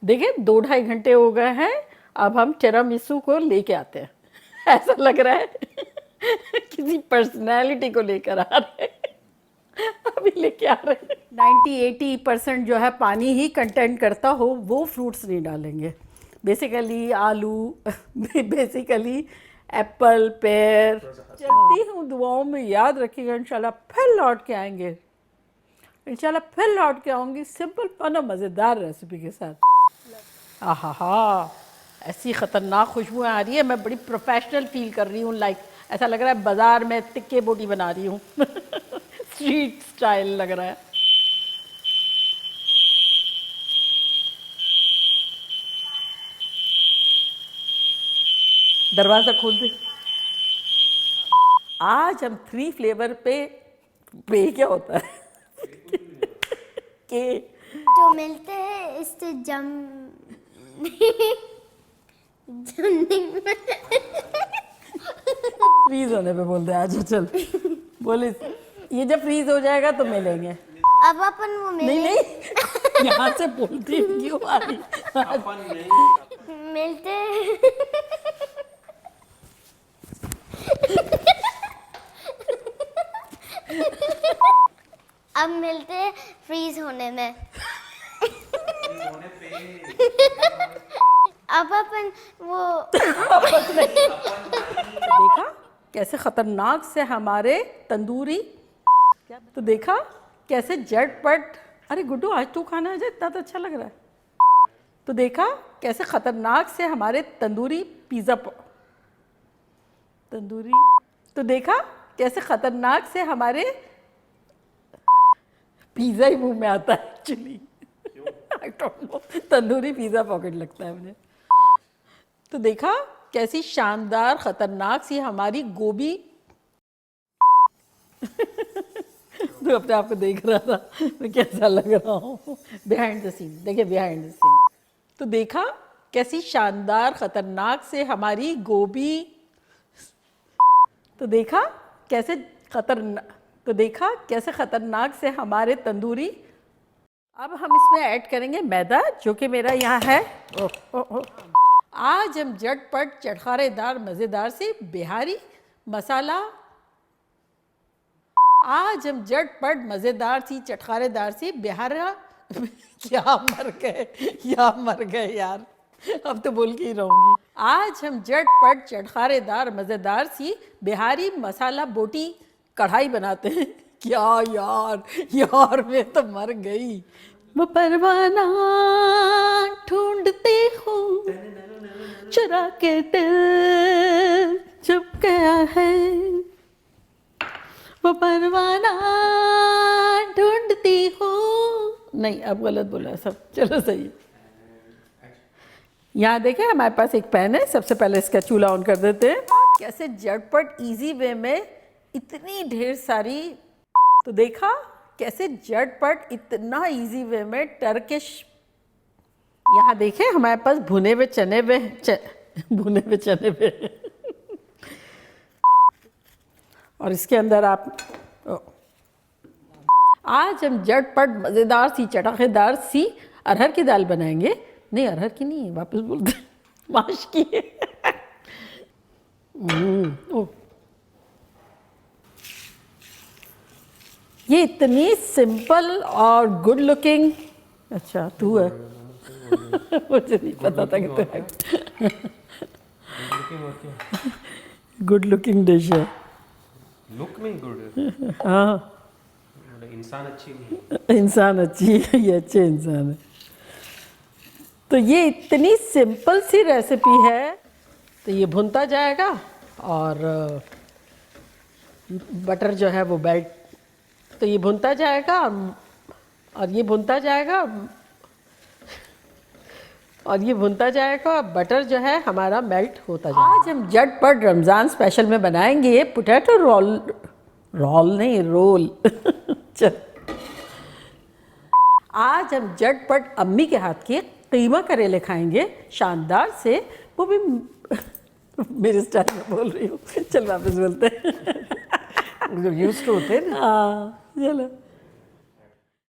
देखिए 2-2.5 घंटे हो गए हैं, अब हम टिरामिसू को लेके आते हैं। ऐसा लग रहा है किसी पर्सनैलिटी को लेकर आ रहे हैं, अभी लेके आ रहे हैं। 90-80% जो है पानी ही कंटेंट करता हो वो फ्रूट्स नहीं डालेंगे। बेसिकली आलू, बेसिकली एप्पल, पेयर। चलती हूँ, दुआओं में याद रखिएगा, इंशाल्लाह फिर लौट के आएंगे। इंशाल्लाह फिर लौट के आऊँगी सिंपल और मज़ेदार रेसिपी के साथ। आहा हा, ऐसी ख़तरनाक खुशबुएँ आ रही है, मैं बड़ी प्रोफेशनल फील कर रही हूँ। लाइक ऐसा लग रहा है बाज़ार में टिक्के बोटी बना रही हूँ। स्ट्रीट स्टाइल लग रहा है। दरवाज़ा खोल दे। आज हम 3 फ्लेवर पे क्या होता है के जो मिलते हैं इससे फ्रीज होने पे बोलते हैं। अच्छा चल बोले, ये जब फ्रीज हो जाएगा तो मिलेंगे। अब अपन वो नहीं नहीं, यहाँ से बोलती हूँ क्यों आ रही मिलते अब मिलते फ्रीज होने में। अब अपन वो देखा कैसे खतरनाक से हमारे तंदूरी, तो देखा कैसे झटपट। अरे गुड्डू आज तू खाना है, इतना तो अच्छा लग रहा है। तो देखा कैसे खतरनाक से हमारे तंदूरी पिज़्ज़ा तंदूरी, तो देखा कैसे खतरनाक से हमारे पिज़्ज़ा ही मुंह में आता है actually. I don't know, tandoori pizza pocket लगता है मुझे। तो देखा कैसी शानदार खतरनाक सी हमारी गोभी। तो अपने आप को देख रहा था मैं कैसा लग रहा हूँ बिहाइंड द सीन। देखिए बिहाइंड द सीन, तो देखा कैसी शानदार खतरनाक से हमारी गोभी। तो देखा कैसे खतरनाक से हमारे तंदूरी। अब हम इसमें ऐड करेंगे मैदा, जो कि मेरा यहाँ है। आज हम झटपट चटखारेदार मज़ेदार से बिहारी मसाला। आज हम झटपट मज़ेदार सी चटखारेदार सी बिहारा क्या मर गए यार, अब तो बोल के ही रहूँगी। आज हम झटपट चटखारेदार मज़ेदार सी बिहारी मसाला बोटी कढ़ाई बनाते हैं। क्या यार मैं तो मर गई। वो परवाना ढूंढते हो चुरा के दिल चुप गया है। वो परवाना ढूंढती हो, नहीं अब गलत बोला सब, चलो सही। यहाँ देखें हमारे पास एक पैन है, सबसे पहले इसका चूल्हा ऑन कर देते हैं। कैसे झटपट इजी वे में इतनी ढेर सारी, तो देखा कैसे झटपट इतना इजी वे में टर्किश। यहाँ देखें हमारे पास भुने हुए चने और इसके अंदर आप आज हम झटपट मज़ेदार सी चटखेदार सी अरहर की दाल बनाएंगे। नहीं अरहर की नहीं, वापस बोलते माश की। ये इतनी सिंपल और गुड लुकिंग। अच्छा तू है मुझे नहीं पता था कि तू है। गुड लुकिंग डिश है। लुक में गुड, हाँ इंसान अच्छी नहीं, इंसान अच्छी है, ये अच्छे इंसान है। तो ये इतनी सिंपल सी रेसिपी है। तो ये भुनता जाएगा और बटर जो है वो बेल्ट, तो ये भुनता जाएगा और ये भुनता जाएगा और ये भुनता जाएगा और बटर जो है हमारा मेल्ट होता जाएगा। आज हम झटपट रमज़ान स्पेशल में बनाएंगे पोटैटो रोल। चल आज हम झटपट अम्मी के हाथ के कीमा करेले खाएंगे शानदार से, वो भी मेरे स्टाइल में बोल रही हूँ। चल वापस बोलते हैं, यूज्ड टू होते हैं ना। हाँ चलो।